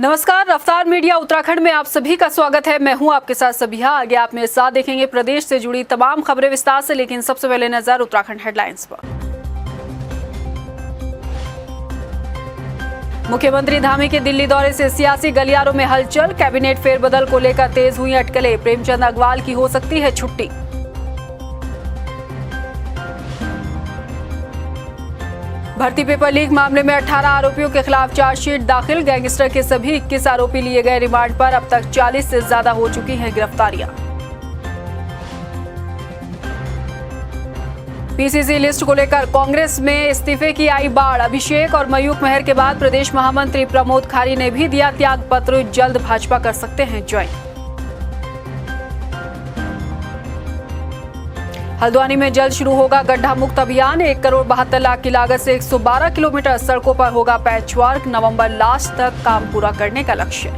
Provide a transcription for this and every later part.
नमस्कार, रफ्तार मीडिया उत्तराखंड में आप सभी का स्वागत है। मैं हूं आपके साथ सबिहा। आगे आप मेरे साथ देखेंगे प्रदेश से जुड़ी तमाम खबरें विस्तार से, लेकिन सबसे पहले नजर उत्तराखंड हेडलाइंस पर। मुख्यमंत्री धामी के दिल्ली दौरे से सियासी गलियारों में हलचल, कैबिनेट फेरबदल को लेकर तेज हुई अटकलें, प्रेमचंद अग्रवाल की हो सकती है छुट्टी। भर्ती पेपर लीक मामले में 18 आरोपियों के खिलाफ चार्जशीट दाखिल, गैंगस्टर के सभी 21 आरोपी लिए गए रिमांड पर। अब तक 40 से ज्यादा हो चुकी हैं गिरफ्तारियां। पीसीसी लिस्ट को लेकर कांग्रेस में इस्तीफे की आई बाढ़, अभिषेक और मयूख मेहर के बाद प्रदेश महामंत्री प्रमोद खारी ने भी दिया त्याग पत्र, जल्द भाजपा कर सकते हैं ज्वाइन। हल्द्वानी में जल्द शुरू होगा गड्ढा मुक्त अभियान, 1 करोड़ 72 लाख की लागत से 112 किलोमीटर सड़कों पर होगा पैचवर्क, नवंबर लास्ट तक काम पूरा करने का लक्ष्य।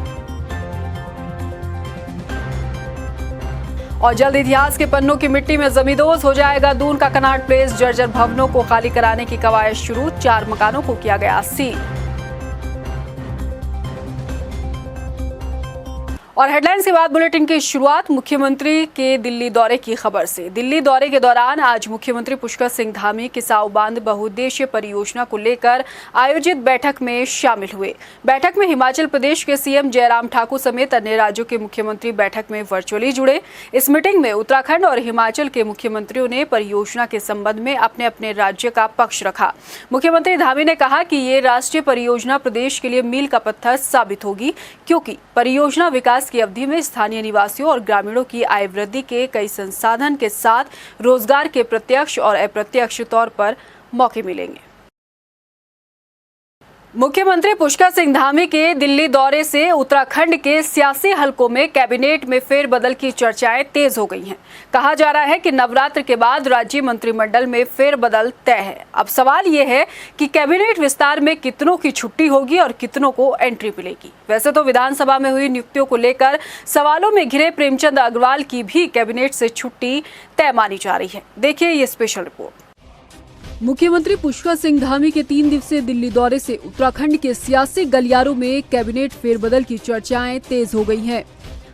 और जल्द इतिहास के पन्नों की मिट्टी में जमींदोज हो जाएगा दून का कनाट प्लेस, जर्जर भवनों को खाली कराने की कवायद शुरू, 4 मकानों को किया गया सील। और हेडलाइंस के बाद बुलेटिन की शुरुआत मुख्यमंत्री के दिल्ली दौरे की खबर से। दिल्ली दौरे के दौरान आज मुख्यमंत्री पुष्कर सिंह धामी किसाऊ बांध बहुउद्देशीय परियोजना को लेकर आयोजित बैठक में शामिल हुए। बैठक में हिमाचल प्रदेश के सीएम जयराम ठाकुर समेत अन्य राज्यों के मुख्यमंत्री बैठक में वर्चुअली जुड़े। इस मीटिंग में उत्तराखंड और हिमाचल के मुख्यमंत्रियों ने परियोजना के संबंध में अपने अपने राज्य का पक्ष रखा। मुख्यमंत्री धामी ने कहा कि ये राष्ट्रीय परियोजना प्रदेश के लिए मील का पत्थर साबित होगी, क्योंकि परियोजना विकास की अवधि में स्थानीय निवासियों और ग्रामीणों की आय वृद्धि के कई संसाधन के साथ रोजगार के प्रत्यक्ष और अप्रत्यक्ष तौर पर मौके मिलेंगे। मुख्यमंत्री पुष्कर सिंह धामी के दिल्ली दौरे से उत्तराखंड के सियासी हलकों में कैबिनेट में फेरबदल की चर्चाएं तेज हो गई हैं। कहा जा रहा है कि नवरात्र के बाद राज्य मंत्रिमंडल में फेरबदल तय है। अब सवाल ये है कि कैबिनेट विस्तार में कितनों की छुट्टी होगी और कितनों को एंट्री मिलेगी। वैसे तो विधानसभा में हुई नियुक्तियों को लेकर सवालों में घिरे प्रेमचंद अग्रवाल की भी कैबिनेट से छुट्टी तय मानी जा रही है। देखिए ये स्पेशल रिपोर्ट। मुख्यमंत्री पुष्कर सिंह धामी के 3 दिवसीय दिल्ली दौरे से उत्तराखंड के सियासी गलियारों में कैबिनेट फेरबदल की चर्चाएं तेज हो गई हैं।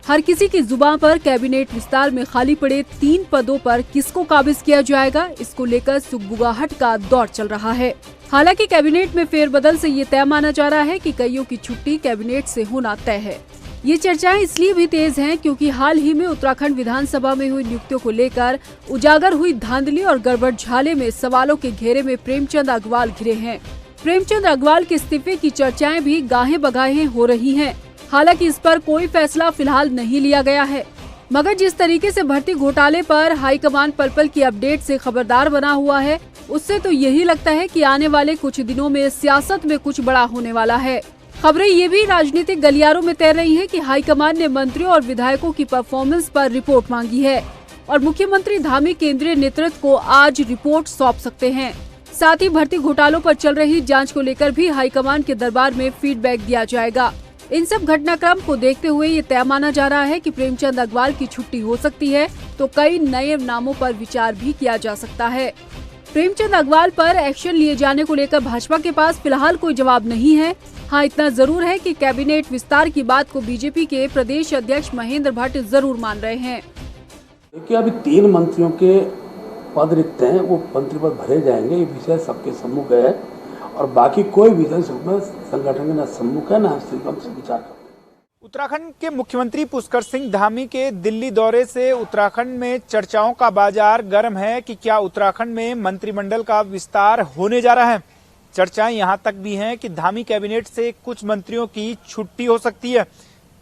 हर किसी की जुबान पर कैबिनेट विस्तार में खाली पड़े 3 पदों पर किसको काबिज किया जाएगा, इसको लेकर सुगबुगाहट का दौर चल रहा है। हालांकि कैबिनेट में फेरबदल से ये तय माना जा रहा है कि कईयों की छुट्टी कैबिनेट से होना तय है। ये चर्चाएं इसलिए भी तेज हैं क्योंकि हाल ही में उत्तराखंड विधानसभा में हुई नियुक्तियों को लेकर उजागर हुई धांधली और गड़बड़झाले में सवालों के घेरे में प्रेमचंद अग्रवाल घिरे हैं। प्रेमचंद अग्रवाल के इस्तीफे की चर्चाएं भी गाहे बगाहे हो रही हैं। हालांकि इस पर कोई फैसला फिलहाल नहीं लिया गया है, मगर जिस तरीके से भर्ती घोटाले पर हाईकमान पल-पल की अपडेट से खबरदार बना हुआ है, उससे तो यही लगता है कि आने वाले कुछ दिनों में सियासत में कुछ बड़ा होने वाला है। खबरें ये भी राजनीतिक गलियारों में तैर रही हैं कि हाईकमान ने मंत्रियों और विधायकों की परफॉर्मेंस पर रिपोर्ट मांगी है और मुख्यमंत्री धामी केंद्रीय नेतृत्व को आज रिपोर्ट सौंप सकते हैं। साथ ही भर्ती घोटालों पर चल रही जांच को लेकर भी हाईकमान के दरबार में फीडबैक दिया जाएगा। इन सब घटनाक्रम को देखते हुए ये तय माना जा रहा है कि प्रेमचंद अग्रवाल की छुट्टी हो सकती है, तो कई नए नामों पर विचार भी किया जा सकता है। प्रेमचंद अग्रवाल पर एक्शन लिए जाने को लेकर भाजपा के पास फिलहाल कोई जवाब नहीं है। हाँ, इतना जरूर है कि कैबिनेट विस्तार की बात को बीजेपी के प्रदेश अध्यक्ष महेंद्र भट्ट जरूर मान रहे हैं। देखिए, अभी 3 मंत्रियों के पद रिक्त हैं, वो मंत्री पद भरे जाएंगे, ये विषय सबके सम्मुख है और बाकी कोई विषय संगठन के न सम्मुख है न हमसे विचार कर। उत्तराखंड के मुख्यमंत्री पुष्कर सिंह धामी के दिल्ली दौरे से उत्तराखंड में चर्चाओं का बाजार गर्म है कि क्या उत्तराखंड में मंत्रिमंडल का विस्तार होने जा रहा है। चर्चाएं यहां तक भी हैं कि धामी कैबिनेट से कुछ मंत्रियों की छुट्टी हो सकती है,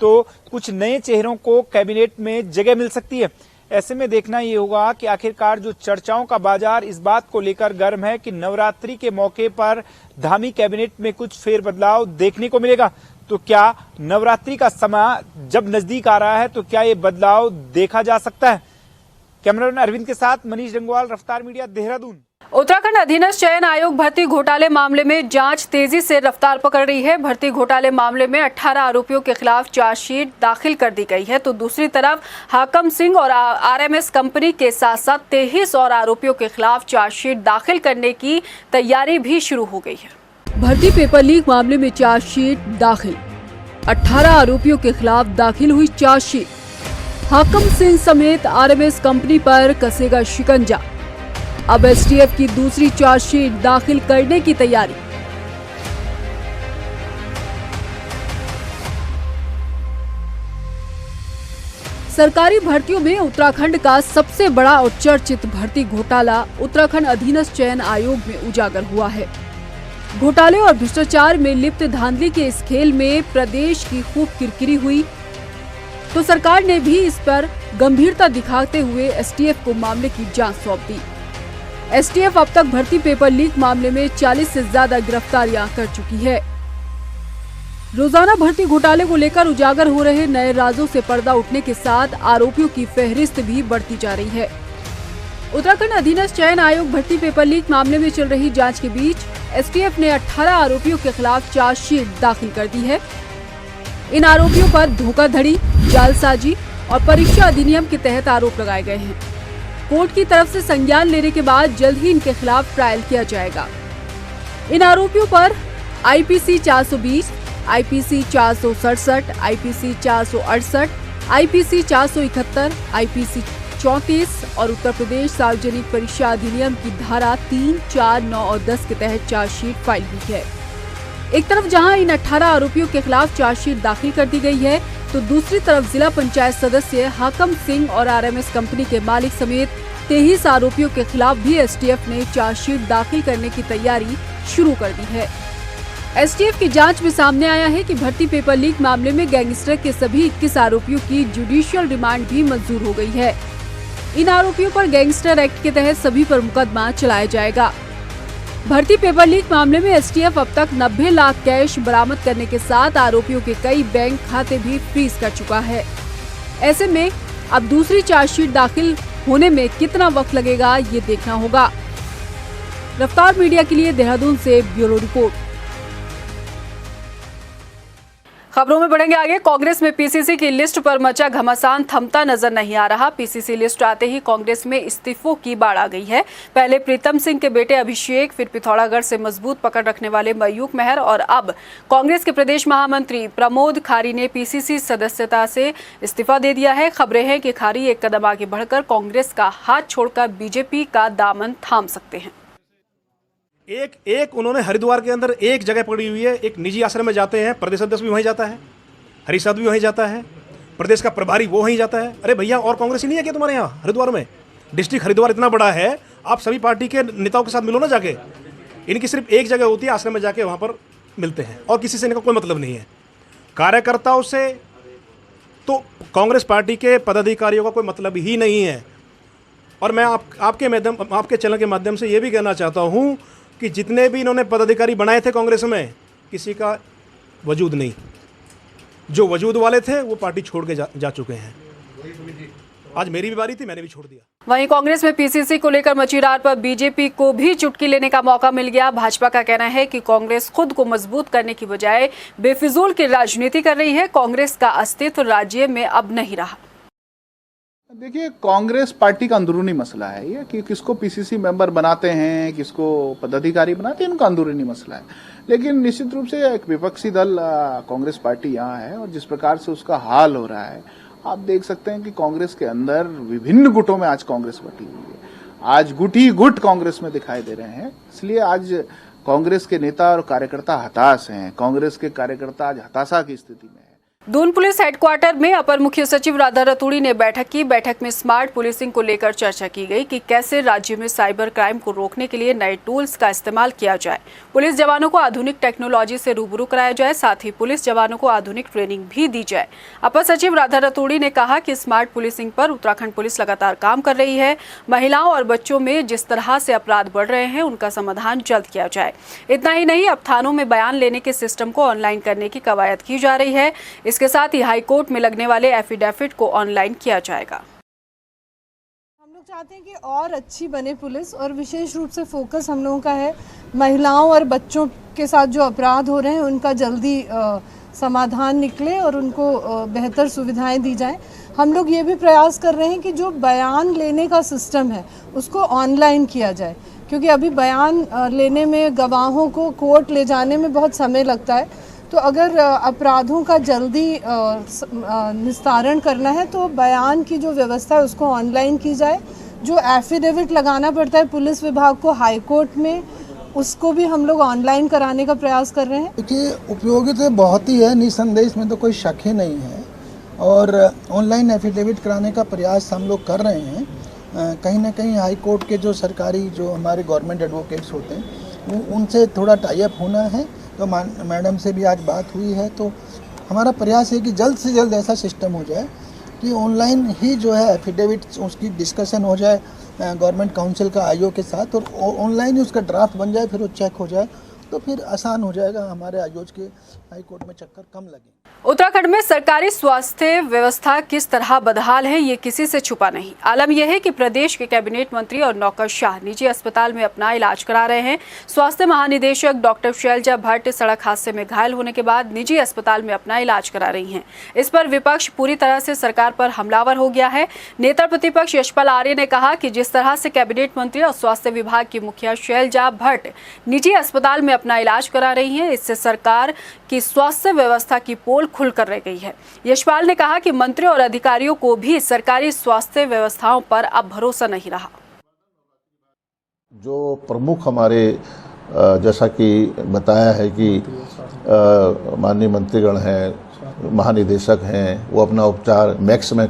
तो कुछ नए चेहरों को कैबिनेट में जगह मिल सकती है। ऐसे में देखना ये होगा कि आखिरकार जो चर्चाओं का बाजार इस बात को लेकर गर्म है कि नवरात्रि के मौके पर धामी कैबिनेट में कुछ फेरबदलाव देखने को मिलेगा। तो क्या नवरात्रि का समय जब नजदीक आ रहा है तो क्या ये बदलाव देखा जा सकता है। कैमरामैन अरविंद के साथ मनीष जंगवाल, रफ्तार मीडिया, देहरादून। उत्तराखंड अधीनस्थ चयन आयोग भर्ती घोटाले मामले में जांच तेजी से रफ्तार पकड़ रही है। भर्ती घोटाले मामले में 18 आरोपियों के खिलाफ चार्जशीट दाखिल कर दी गई है, तो दूसरी तरफ हाकम सिंह और आरएमएस कंपनी के साथ साथ 23 और आरोपियों के खिलाफ चार्जशीट दाखिल करने की तैयारी भी शुरू हो गई है। भर्ती पेपर लीक मामले में चार्जशीट दाखिल। 18 आरोपियों के खिलाफ दाखिल हुई चार्जशीट। हाकम सिंह समेत आरएमएस कंपनी पर कसेगा शिकंजा। अब एसटीएफ की दूसरी चार्जशीट दाखिल करने की तैयारी। सरकारी भर्तियों में उत्तराखंड का सबसे बड़ा और चर्चित भर्ती घोटाला उत्तराखंड अधीनस्थ चयन आयोग में उजागर हुआ है। घोटाले और भ्रष्टाचार में लिप्त धांधली के इस खेल में प्रदेश की खूब किरकिरी हुई, तो सरकार ने भी इस पर गंभीरता दिखाते हुए एसटीएफ को मामले की जांच सौंप दी। एसटीएफ अब तक भर्ती पेपर लीक मामले में 40 से ज्यादा गिरफ्तारियां कर चुकी है। रोजाना भर्ती घोटाले को लेकर उजागर हो रहे नए राजों से पर्दा उठने के साथ आरोपियों की फहरिस्त भी बढ़ती जा रही है। उत्तराखंड अधीनस्थ चयन आयोग भर्ती पेपर लीक मामले में चल रही जांच के बीच एसटीएफ ने 18 आरोपियों के खिलाफ चार्जशीट दाखिल कर दी है। इन आरोपियों पर धोखाधड़ी, जालसाजी और परीक्षा अधिनियम के तहत आरोप लगाए गए हैं। कोर्ट की तरफ से संज्ञान लेने के बाद जल्द ही इनके खिलाफ ट्रायल किया जाएगा। इन आरोपियों पर IPC 420, IPC 467, IPC 468, IPC 471, IPC 34 और उत्तर प्रदेश सार्वजनिक परीक्षा अधिनियम की धारा 3, 4, 9 और 10 के तहत चार्जशीट फाइल हुई है। एक तरफ जहां इन 18 आरोपियों के खिलाफ चार्जशीट दाखिल कर दी गई है, तो दूसरी तरफ जिला पंचायत सदस्य हाकम सिंह और आरएमएस कंपनी के मालिक समेत 23 आरोपियों के खिलाफ भी एसटीएफ ने चार्जशीट दाखिल करने की तैयारी शुरू कर दी है। एसटीएफ की जांच में सामने आया है कि भर्ती पेपर लीक मामले में गैंगस्टर के सभी 21 आरोपियों की जुडिशियल रिमांड भी मंजूर हो गई है। इन आरोपियों पर गैंगस्टर एक्ट के तहत सभी पर मुकदमा चलाया जाएगा। भर्ती पेपर लीक मामले में एसटीएफ अब तक 90 लाख कैश बरामद करने के साथ आरोपियों के कई बैंक खाते भी फ्रीज कर चुका है। ऐसे में अब दूसरी चार्जशीट दाखिल होने में कितना वक्त लगेगा, ये देखना होगा। रफ्तार मीडिया के लिए देहरादून से ब्यूरो रिपोर्ट। खबरों में बढ़ेंगे आगे। कांग्रेस में पीसीसी की लिस्ट पर मचा घमासान थमता नजर नहीं आ रहा। पीसीसी लिस्ट आते ही कांग्रेस में इस्तीफों की बाढ़ आ गई है। पहले प्रीतम सिंह के बेटे अभिषेक, फिर पिथौरागढ़ से मजबूत पकड़ रखने वाले मयूख मेहर और अब कांग्रेस के प्रदेश महामंत्री प्रमोद खारी ने पीसीसी सदस्यता से इस्तीफा दे दिया है। खबरें हैं कि खारी एक कदम आगे बढ़कर कांग्रेस का हाथ छोड़कर बीजेपी का दामन थाम सकते हैं। एक उन्होंने हरिद्वार के अंदर एक जगह पड़ी हुई है, एक निजी आश्रम में जाते हैं, प्रदेश अध्यक्ष भी वहीं जाता है, हरीश भी वहीं जाता है, प्रदेश का प्रभारी वो वहीं जाता है। अरे भैया, और कांग्रेस ही नहीं है क्या तुम्हारे यहाँ हरिद्वार में? डिस्ट्रिक्ट हरिद्वार इतना बड़ा है, आप सभी पार्टी के नेताओं के साथ मिलो ना जाके। इनकी सिर्फ एक जगह होती है, आश्रम में जाके वहाँ पर मिलते हैं और किसी से इनका कोई मतलब नहीं है। कार्यकर्ताओं से तो कांग्रेस पार्टी के पदाधिकारियों का कोई मतलब ही नहीं है। और मैं आपके चैनल के माध्यम से ये भी कहना चाहता हूँ कि जितने भी इन्होंने पदाधिकारी बनाए थे कांग्रेस में, किसी का वजूद नहीं। जो वजूद वाले थे वो पार्टी छोड़ के जा चुके हैं। आज मेरी भी बारी थी, मैंने भी छोड़ दिया। वहीं कांग्रेस में पीसीसी को लेकर मची रार पर बीजेपी को भी चुटकी लेने का मौका मिल गया। भाजपा का कहना है कि कांग्रेस खुद को मजबूत करने की बजाय बेफिजूल की राजनीति कर रही है। कांग्रेस का अस्तित्व राज्य में अब नहीं रहा। देखिए, कांग्रेस पार्टी का अंदरूनी मसला है ये कि किसको पीसीसी मेंबर बनाते हैं, किसको पदाधिकारी बनाते हैं, उनका अंदरूनी मसला है। लेकिन निश्चित रूप से एक विपक्षी दल कांग्रेस पार्टी यहाँ है और जिस प्रकार से उसका हाल हो रहा है, आप देख सकते हैं कि कांग्रेस के अंदर विभिन्न गुटों में आज कांग्रेस बटी हुई है। आज गुट ही गुट कांग्रेस में दिखाई दे रहे हैं। इसलिए आज कांग्रेस के नेता और कार्यकर्ता हताश हैं। कांग्रेस के कार्यकर्ता आज हताशा की स्थिति में है। दून पुलिस हेडक्वार्टर में अपर मुख्य सचिव राधा रतूड़ी ने बैठक की। बैठक में स्मार्ट पुलिसिंग को लेकर चर्चा की गई कि कैसे राज्य में साइबर क्राइम को रोकने के लिए नए टूल्स का इस्तेमाल किया जाए, पुलिस जवानों को आधुनिक टेक्नोलॉजी से रूबरू कराया जाए, साथ ही पुलिस जवानों को आधुनिक ट्रेनिंग भी दी जाए। अपर सचिव राधा रतूड़ी ने कहा कि स्मार्ट पुलिसिंग पर उत्तराखंड पुलिस लगातार काम कर रही है। महिलाओं और बच्चों में जिस तरह से अपराध बढ़ रहे हैं, उनका समाधान जल्द किया जाए। इतना ही नहीं, अब थानों में बयान लेने के सिस्टम को ऑनलाइन करने की कवायद की जा रही है। इसके साथ ही हाईकोर्ट में लगने वाले एफिडेविट को ऑनलाइन किया जाएगा। हम लोग चाहते हैं कि और अच्छी बने पुलिस, और विशेष रूप से फोकस हम लोगों का है महिलाओं और बच्चों के साथ जो अपराध हो रहे हैं उनका जल्दी समाधान निकले और उनको बेहतर सुविधाएं दी जाएं। हम लोग ये भी प्रयास कर रहे हैं कि जो बयान लेने का सिस्टम है उसको ऑनलाइन किया जाए, क्योंकि अभी बयान लेने में गवाहों को कोर्ट ले जाने में बहुत समय लगता है। तो अगर अपराधों का जल्दी निस्तारण करना है तो बयान की जो व्यवस्था है उसको ऑनलाइन की जाए। जो एफिडेविट लगाना पड़ता है पुलिस विभाग को हाई कोर्ट में, उसको भी हम लोग ऑनलाइन कराने का प्रयास कर रहे हैं। देखिए, उपयोगिता बहुत ही है, निसंदेह इसमें तो कोई शक ही नहीं है। और ऑनलाइन एफिडेविट कराने का प्रयास हम लोग कर रहे हैं। कहीं ना कहीं हाई कोर्ट के जो सरकारी जो हमारे गवर्नमेंट एडवोकेट्स होते हैं उनसे थोड़ा टाई अप होना है। तो मैडम से भी आज बात हुई है, तो हमारा प्रयास है कि जल्द से जल्द ऐसा सिस्टम हो जाए कि ऑनलाइन ही जो है एफिडेविट उसकी डिस्कशन हो जाए गवर्नमेंट काउंसिल का आईओ के साथ, और ऑनलाइन ही उसका ड्राफ्ट बन जाए, फिर वो चेक हो जाए, तो फिर आसान हो जाएगा। हमारे आयोज के हाई कोर्ट में चक्कर कम लगे। उत्तराखंड में सरकारी स्वास्थ्य व्यवस्था किस तरह बदहाल है ये किसी से छुपा नहीं। आलम यह है कि प्रदेश के कैबिनेट मंत्री और नौकरशाह निजी अस्पताल में अपना इलाज करा रहे हैं। स्वास्थ्य महानिदेशक डॉक्टर शैलजा भट्ट सड़क हादसे में घायल होने के बाद निजी अस्पताल में अपना इलाज करा रही हैं। इस पर विपक्ष पूरी तरह से सरकार पर हमलावर हो गया है। नेता प्रतिपक्ष यशपाल आर्य ने कहा कि जिस तरह से कैबिनेट मंत्री और स्वास्थ्य विभाग की मुखिया शैलजा भट्ट निजी अस्पताल में अपना इलाज करा रही हैं, इससे सरकार की स्वास्थ्य व्यवस्था की पोल खुलकर रह गई है। यशपाल ने कहा कि मंत्री और अधिकारियों को भी सरकारी स्वास्थ्य व्यवस्थाओं पर अब भरोसा नहीं रहा। जो प्रमुख हमारे जैसा कि बताया है कि माननीय मंत्रीगण हैं, महानिदेशक हैं, वो अपना उपचार मैक्स में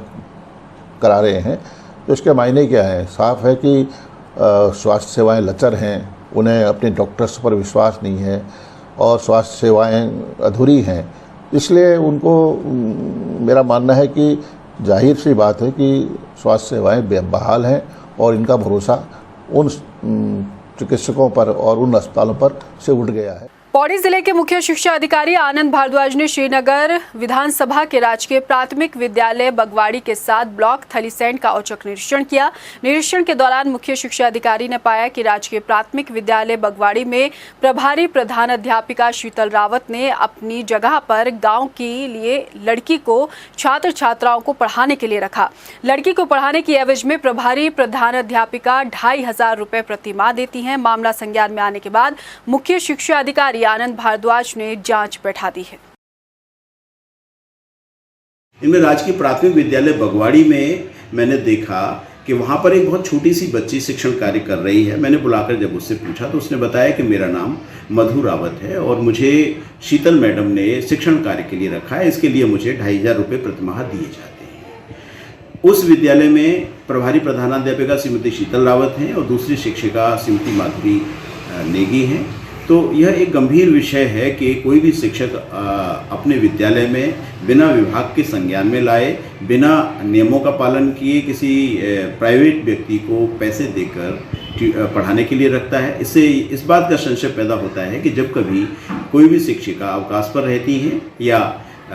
करा रहे हैं, तो इसके मायने क्या है? साफ है कि स्वास्थ्य सेवाएं लचर हैं, उन्हें अपने डॉक्टर्स पर विश्वास नहीं है और स्वास्थ्य सेवाएं अधूरी हैं। इसलिए उनको मेरा मानना है कि जाहिर सी बात है कि स्वास्थ्य सेवाएं बहाल हैं और इनका भरोसा उन चिकित्सकों पर और उन अस्पतालों पर से उठ गया है। पौड़ी जिले के मुख्य शिक्षा अधिकारी आनंद भारद्वाज ने श्रीनगर विधानसभा के राजकीय प्राथमिक विद्यालय बगवाड़ी के साथ ब्लॉक थलीसैंड का औचक निरीक्षण किया। निरीक्षण के दौरान मुख्य शिक्षा अधिकारी ने पाया कि राजकीय प्राथमिक विद्यालय बगवाड़ी में प्रभारी प्रधान अध्यापिका शीतल रावत ने अपनी जगह पर गांव के लिए लड़की को छात्र छात्राओं को पढ़ाने के लिए रखा। लड़की को पढ़ाने की एवज में प्रभारी प्रधान अध्यापिका 2500 रुपए प्रति माह देती हैं। मामला संज्ञान में आने के बाद मुख्य शिक्षा अधिकारी आनंद भारद्वाज ने जांच बैठा दी है। इनमें राजकीय प्राथमिक विद्यालय बगवाड़ी में मैंने देखा कि वहां पर एक बहुत छोटी सी बच्ची शिक्षण कार्य कर रही है। मैंने बुलाकर जब उससे पूछा तो उसने बताया कि मेरा नाम मधु रावत है और मुझे शीतल मैडम ने शिक्षण कार्य के लिए रखा है, इसके लिए मुझे 2500 रुपये प्रतिमाह दिए जाते हैं। उस विद्यालय में प्रभारी प्रधानाध्यापिका श्रीमती शीतल रावत हैं और दूसरी शिक्षिका श्रीमती माधुरी नेगी हैं। तो यह एक गंभीर विषय है कि कोई भी शिक्षक अपने विद्यालय में बिना विभाग के संज्ञान में लाए, बिना नियमों का पालन किए किसी प्राइवेट व्यक्ति को पैसे देकर पढ़ाने के लिए रखता है। इससे इस बात का संशय पैदा होता है कि जब कभी कोई भी शिक्षिका अवकाश पर रहती है या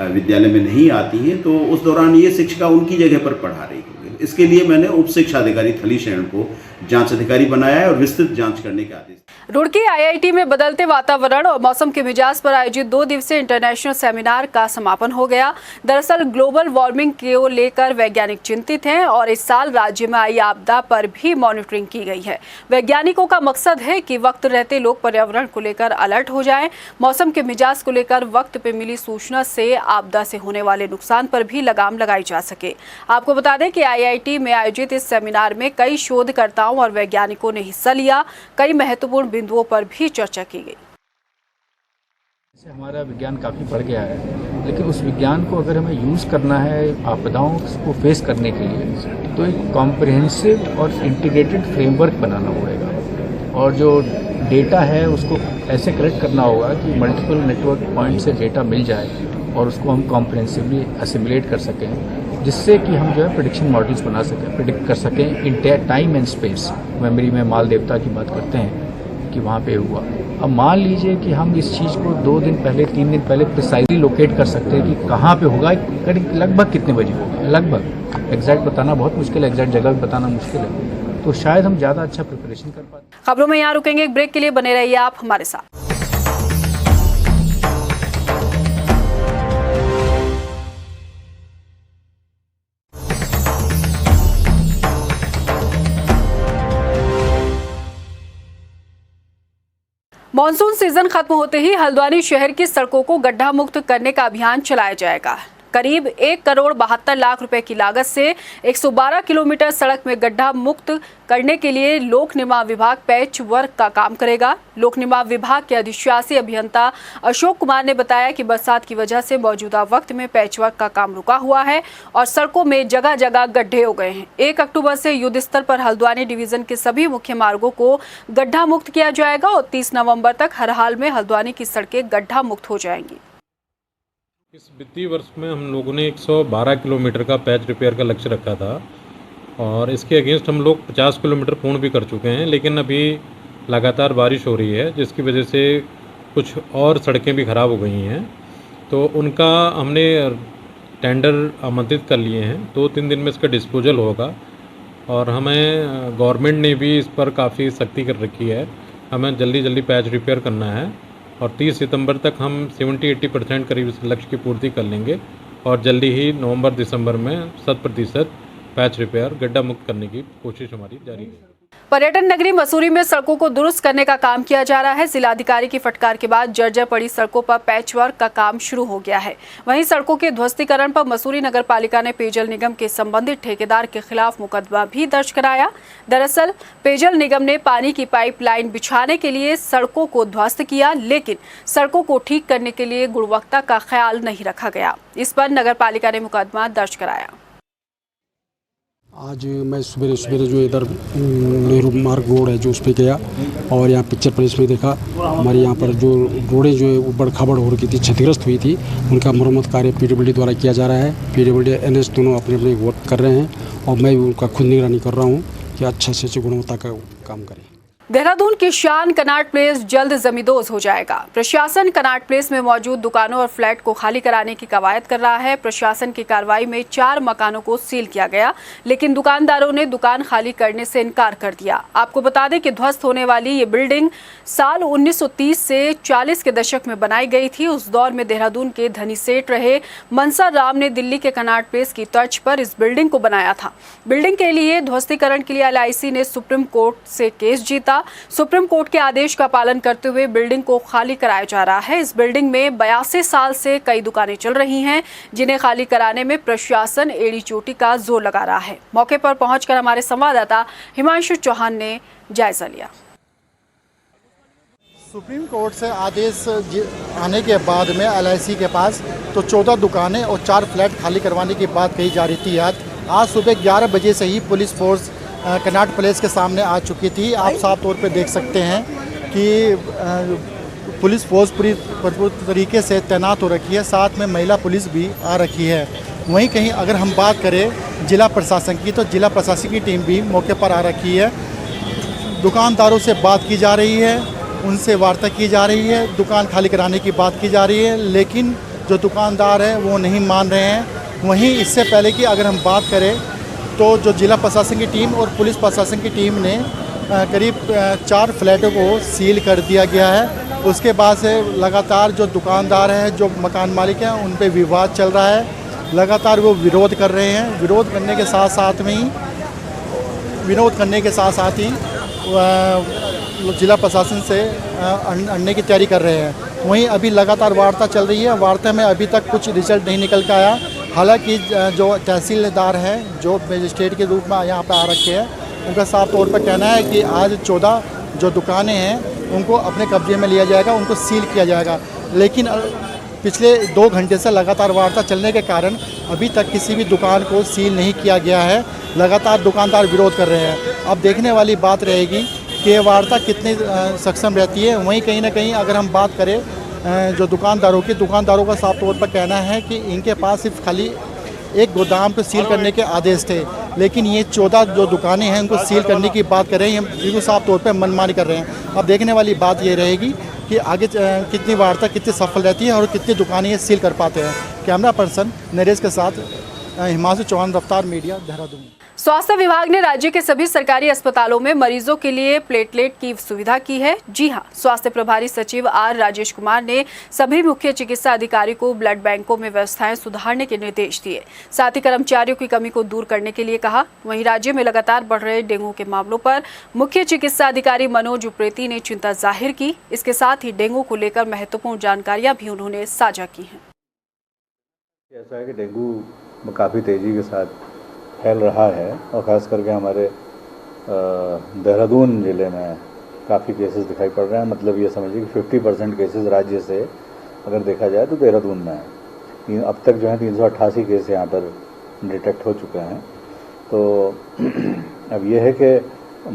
विद्यालय में नहीं आती है तो उस दौरान ये शिक्षिका उनकी जगह पर पढ़ा रही है। इसके लिए मैंने उप शिक्षा अधिकारी थलीसैंड को जांच अधिकारी बनाया है और विस्तृत जांच करने के आदेश। रुड़की आईआईटी में बदलते वातावरण और मौसम के मिजाज पर आयोजित 2 दिवसीय इंटरनेशनल सेमिनार का समापन हो गया। दरअसल ग्लोबल वार्मिंग को लेकर वैज्ञानिक चिंतित हैं और इस साल राज्य में आई आपदा पर भी मॉनिटरिंग की गई है। वैज्ञानिकों का मकसद है कि वक्त रहते लोग पर्यावरण को लेकर अलर्ट हो जाएं, मौसम के मिजाज को लेकर वक्त पे मिली सूचना से आपदा से होने वाले नुकसान पर भी लगाम लगाई जा सके। आपको बता दें कि आईआईटी में आयोजित इस सेमिनार में कई शोधकर्ताओं और वैज्ञानिकों ने हिस्सा लिया। कई महत्वपूर्ण बिंदुओं पर भी चर्चा की गई। हमारा विज्ञान काफ़ी बढ़ गया है, लेकिन उस विज्ञान को अगर हमें यूज़ करना है आपदाओं को फेस करने के लिए तो एक कॉम्प्रिहेंसिव और इंटीग्रेटेड फ्रेमवर्क बनाना पड़ेगा और जो डेटा है उसको ऐसे कलेक्ट करना होगा कि मल्टीपल नेटवर्क पॉइंट से डेटा मिल जाए और उसको हम कॉम्प्रिहेंसिवली असिमुलेट कर सकें, जिससे कि हम जो है प्रेडिक्शन मॉडल्स बना सकें, प्रेडिक्ट कर सकें in time and space. Memory में माल देवता की बात करते हैं कि वहाँ पे हुआ। अब मान लीजिए कि हम इस चीज़ को 2 दिन पहले 3 दिन पहले प्रिसाइजली लोकेट कर सकते हैं कि कहाँ पे होगा, लगभग कितने बजे होगा। लगभग एग्जैक्ट बताना बहुत मुश्किल है, एग्जैक्ट जगह भी बताना मुश्किल है, तो शायद हम ज़्यादा अच्छा प्रिपरेशन कर पाते। खबरों में यहाँ रुकेंगे, एक ब्रेक के लिए बने रहिए आप हमारे साथ। मॉनसून सीजन खत्म होते ही हल्द्वानी शहर की सड़कों को गड्ढा मुक्त करने का अभियान चलाया जाएगा। करीब 1,72,00,000 रुपए की लागत से 112 किलोमीटर सड़क में गड्ढा मुक्त करने के लिए लोक निर्माण विभाग पैच वर्क का काम करेगा। लोक निर्माण विभाग के अधिशासी अभियंता अशोक कुमार ने बताया कि बरसात की वजह से मौजूदा वक्त में पैच वर्क का काम रुका हुआ है और सड़कों में जगह जगह गड्ढे हो गए हैं। 1 अक्टूबर से युद्ध स्तर पर हल्द्वानी डिवीजन के सभी मुख्य मार्गों को गड्ढा मुक्त किया जाएगा और 30 नवंबर तक हर हाल में हल्द्वानी की सड़कें गड्ढा मुक्त हो जाएंगी। इस वित्तीय वर्ष में हम लोगों ने 112 किलोमीटर का पैच रिपेयर का लक्ष्य रखा था और इसके अगेंस्ट हम लोग 50 किलोमीटर पूर्ण भी कर चुके हैं, लेकिन अभी लगातार बारिश हो रही है जिसकी वजह से कुछ और सड़कें भी ख़राब हो गई हैं, तो उनका हमने टेंडर आमंत्रित कर लिए हैं। 2-3 दिन में इसका डिस्पोजल होगा और हमें गवर्नमेंट ने भी इस पर काफ़ी सख्ती कर रखी है। हमें जल्दी पैच रिपेयर करना है और 30 सितंबर तक हम 70-80% करीब इस लक्ष्य की पूर्ति कर लेंगे और जल्दी ही नवंबर-दिसंबर में 100% पैच रिपेयर गड्ढा मुक्त करने की कोशिश हमारी जारी है। पर्यटन नगरी मसूरी में सड़कों को दुरुस्त करने का काम किया जा रहा है। जिलाधिकारी की फटकार के बाद जर्जर पड़ी सड़कों पर पैच वर्क का काम शुरू हो गया है। वहीं सड़कों के ध्वस्तीकरण पर मसूरी नगर पालिका ने पेयजल निगम के संबंधित ठेकेदार के खिलाफ मुकदमा भी दर्ज कराया। दरअसल पेयजल निगम ने पानी की पाइपलाइन बिछाने के लिए सड़कों को ध्वस्त किया, लेकिन सड़कों को ठीक करने के लिए गुणवत्ता का ख्याल नहीं रखा गया। इस पर नगर पालिका ने मुकदमा दर्ज कराया। आज मैं सवेरे जो इधर नेहरू मार्ग रोड है जो उस पर गया और यहाँ पिक्चर प्लेस में देखा हमारे यहाँ पर जो रोडें जो है वो खबड़ हो रही थी, क्षतिग्रस्त हुई थी, उनका मरम्मत कार्य पीडब्ल्यूडी द्वारा किया जा रहा है। पीडब्ल्यूडी एनएच दोनों अपने अपने वर्क कर रहे हैं और मैं भी उनका खुद निगरानी कर रहा हूँ कि अच्छे से गुणवत्ता का काम करें। देहरादून की शान कनॉट प्लेस जल्द जमींदोज हो जाएगा। प्रशासन कनॉट प्लेस में मौजूद दुकानों और फ्लैट को खाली कराने की कवायद कर रहा है। प्रशासन की कार्रवाई में 4 मकानों को सील किया गया, लेकिन दुकानदारों ने दुकान खाली करने से इनकार कर दिया। आपको बता दें कि ध्वस्त होने वाली ये बिल्डिंग साल 1930 से 40 के दशक में बनाई गई थी। उस दौर में देहरादून के धनी सेठ रहे मनसा राम ने दिल्ली के कनॉट प्लेस की तर्ज पर इस बिल्डिंग को बनाया था। बिल्डिंग के लिए ध्वस्तीकरण के लिए LIC ने सुप्रीम कोर्ट से केस जीता। सुप्रीम कोर्ट के आदेश का पालन करते हुए बिल्डिंग को खाली कराया जा रहा है। इस बिल्डिंग में 82 साल से कई दुकानें चल रही हैं, जिन्हें खाली कराने में प्रशासन एड़ी चोटी का जोर लगा रहा है। मौके पर पहुंचकर हमारे संवाददाता हिमांशु चौहान ने जायजा लिया। सुप्रीम कोर्ट से आदेश आने के बाद में LIC के पास तो 14 दुकानें और 4 फ्लैट खाली करवाने की बात कही जा रही थी। आज सुबह 11 बजे से ही पुलिस फोर्स कनॉट प्लेस के सामने आ चुकी थी। आप साफ तौर पे देख सकते हैं कि पुलिस फोर्स पूरी तरीके से तैनात हो रखी है, साथ में महिला पुलिस भी आ रखी है। वहीं कहीं अगर हम बात करें जिला प्रशासन की, तो जिला प्रशासन की टीम भी मौके पर आ रखी है। दुकानदारों से बात की जा रही है, उनसे वार्ता की जा रही है, दुकान खाली कराने की बात की जा रही है, लेकिन जो दुकानदार हैं वो नहीं मान रहे हैं। वहीं इससे पहले कि अगर हम बात करें तो जो जिला प्रशासन की टीम और पुलिस प्रशासन की टीम ने करीब 4 फ्लैटों को सील कर दिया गया है। उसके बाद से लगातार जो दुकानदार हैं, जो मकान मालिक हैं, उन पे विवाद चल रहा है। लगातार वो विरोध कर रहे हैं। विरोध करने के साथ साथ ही जिला प्रशासन से अड़ने की तैयारी कर रहे हैं। वहीं अभी लगातार वार्ता चल रही है। वार्ता में अभी तक कुछ रिजल्ट नहीं निकल के आया। हालांकि जो तहसीलदार हैं, जो मजिस्ट्रेट के रूप में यहाँ पर आ रखे हैं, उनका साफ तौर पर कहना है कि आज 14 जो दुकानें हैं उनको अपने कब्जे में लिया जाएगा, उनको सील किया जाएगा। लेकिन पिछले 2 घंटे से लगातार वार्ता चलने के कारण अभी तक किसी भी दुकान को सील नहीं किया गया है। लगातार दुकानदार विरोध कर रहे हैं। अब देखने वाली बात रहेगी कि ये वार्ता कितनी सक्षम रहती है। वहीं कहीं ना कहीं अगर हम बात करें जो दुकानदारों का साफ तौर पर कहना है कि इनके पास सिर्फ खाली एक गोदाम को सील करने के आदेश थे, लेकिन ये 14 जो दुकानें हैं उनको सील करने की बात कर रहे हैं। बिल्कुल साफ तौर पर मनमानी कर रहे हैं। अब देखने वाली बात ये रहेगी कि आगे कितनी वार्ता कितनी सफल रहती है और कितनी दुकानें ये सील कर पाते हैं। कैमरा पर्सन नरेश के साथ हिमांशु चौहान, रफ्तार मीडिया, देहरादून। स्वास्थ्य विभाग ने राज्य के सभी सरकारी अस्पतालों में मरीजों के लिए प्लेटलेट की सुविधा की है। जी हां, स्वास्थ्य प्रभारी सचिव आर राजेश कुमार ने सभी मुख्य चिकित्सा अधिकारी को ब्लड बैंकों में व्यवस्थाएं सुधारने के निर्देश दिए। साथ ही कर्मचारियों की कमी को दूर करने के लिए कहा। वहीं राज्य में लगातार बढ़ रहे डेंगू के मामलों पर मुख्य चिकित्सा अधिकारी मनोज उप्रेती ने चिंता जाहिर की। इसके साथ ही डेंगू को लेकर महत्वपूर्ण जानकारियां भी उन्होंने साझा की हैं। ऐसा है कि डेंगू में काफ़ी तेज़ी के साथ फैल रहा है और ख़ास करके हमारे देहरादून ज़िले में काफ़ी केसेस दिखाई पड़ रहे हैं। मतलब ये समझिए कि 50% केसेस राज्य से अगर देखा जाए तो देहरादून में है। अब तक जो है 388 केस यहाँ पर डिटेक्ट हो चुके हैं। तो अब ये है कि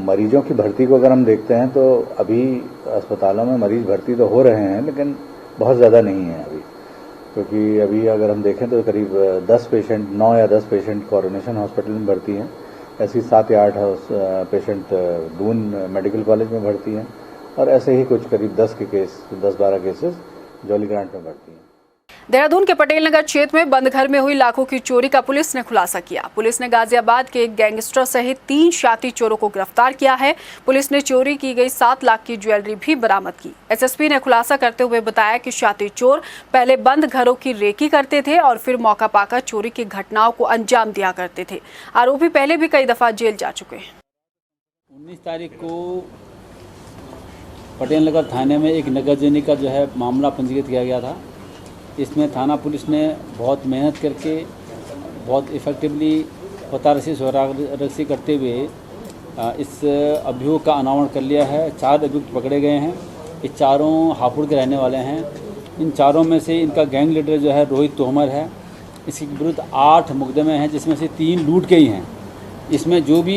मरीजों की भर्ती को अगर हम देखते हैं तो अभी अस्पतालों में मरीज भर्ती तो हो रहे हैं, लेकिन बहुत ज़्यादा नहीं है अभी, क्योंकि अभी अगर हम देखें तो करीब 9 या 10 पेशेंट कोरोनेशन हॉस्पिटल में भर्ती हैं। ऐसी 7 या 8 पेशेंट दून मेडिकल कॉलेज में भर्ती हैं और ऐसे ही कुछ करीब 10-12 केसेस जॉली ग्रांट में भर्ती हैं। देहरादून के पटेल नगर क्षेत्र में बंद घर में हुई लाखों की चोरी का पुलिस ने खुलासा किया। पुलिस ने गाजियाबाद के एक गैंगस्टर सहित 3 शातिर चोरों को गिरफ्तार किया है। पुलिस ने चोरी की गई 7 लाख की ज्वेलरी भी बरामद की। एसएसपी ने खुलासा करते हुए बताया कि शातिर चोर पहले बंद घरों की रेकी करते थे और फिर मौका पाकर चोरी की घटनाओं को अंजाम दिया करते थे। आरोपी पहले भी कई दफा जेल जा चुके हैं। 19 तारीख को पटेल नगर थाने में एक नगरजनी का जो है मामला पंजीकृत किया गया था। इसमें थाना पुलिस ने बहुत मेहनत करके बहुत इफ़ेक्टिवली पता रसी करते हुए इस अभियोग का अनावरण कर लिया है। 4 अभियुक्त पकड़े गए हैं। ये चारों हापुड़ के रहने वाले हैं। इन चारों में से इनका गैंग लीडर जो है रोहित तोमर है। इसके विरुद्ध 8 मुकदमे हैं, जिसमें से 3 लूट के ही हैं। इसमें जो भी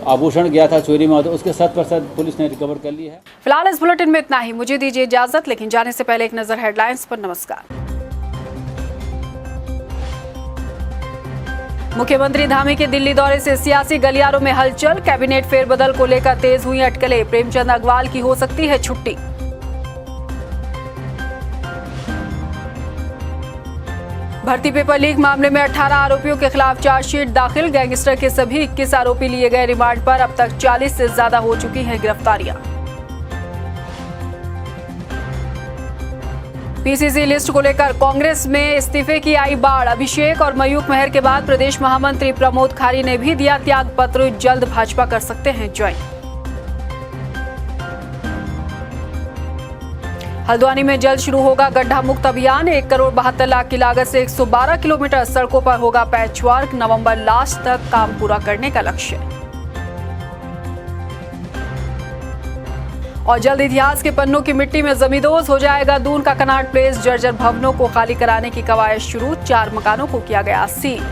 आभूषण गया था चोरी में, तो उसके 7% पुलिस ने रिकवर कर ली है। फिलहाल इस बुलेटिन में इतना ही। मुझे दीजिए इजाजत, लेकिन जाने से पहले एक नजर हेडलाइंस पर। नमस्कार। मुख्यमंत्री धामी के दिल्ली दौरे से सियासी गलियारों में हलचल। कैबिनेट फेरबदल को लेकर तेज हुई अटकलें। प्रेमचंद अग्रवाल की हो सकती है छुट्टी। भर्ती पेपर लीक मामले में 18 आरोपियों के खिलाफ चार्जशीट दाखिल। गैंगस्टर के सभी 21 आरोपी लिए गए रिमांड पर। अब तक 40 से ज्यादा हो चुकी हैं गिरफ्तारियां। पीसीसी लिस्ट को लेकर कांग्रेस में इस्तीफे की आई बाढ़। अभिषेक और मयूख मेहर के बाद प्रदेश महामंत्री प्रमोद खारी ने भी दिया त्याग पत्र। जल्द भाजपा कर सकते हैं ज्वाइन। हल्द्वानी में जल्द शुरू होगा गड्ढा मुक्त अभियान। 1 करोड़ 72 लाख की लागत से 112 किलोमीटर सड़कों पर होगा पैचवर्क। नवंबर लास्ट तक काम पूरा करने का लक्ष्य। और जल्द इतिहास के पन्नों की मिट्टी में जमींदोज हो जाएगा दून का कनॉट प्लेस। जर्जर भवनों को खाली कराने की कवायद शुरू। 4 मकानों को किया गया सील।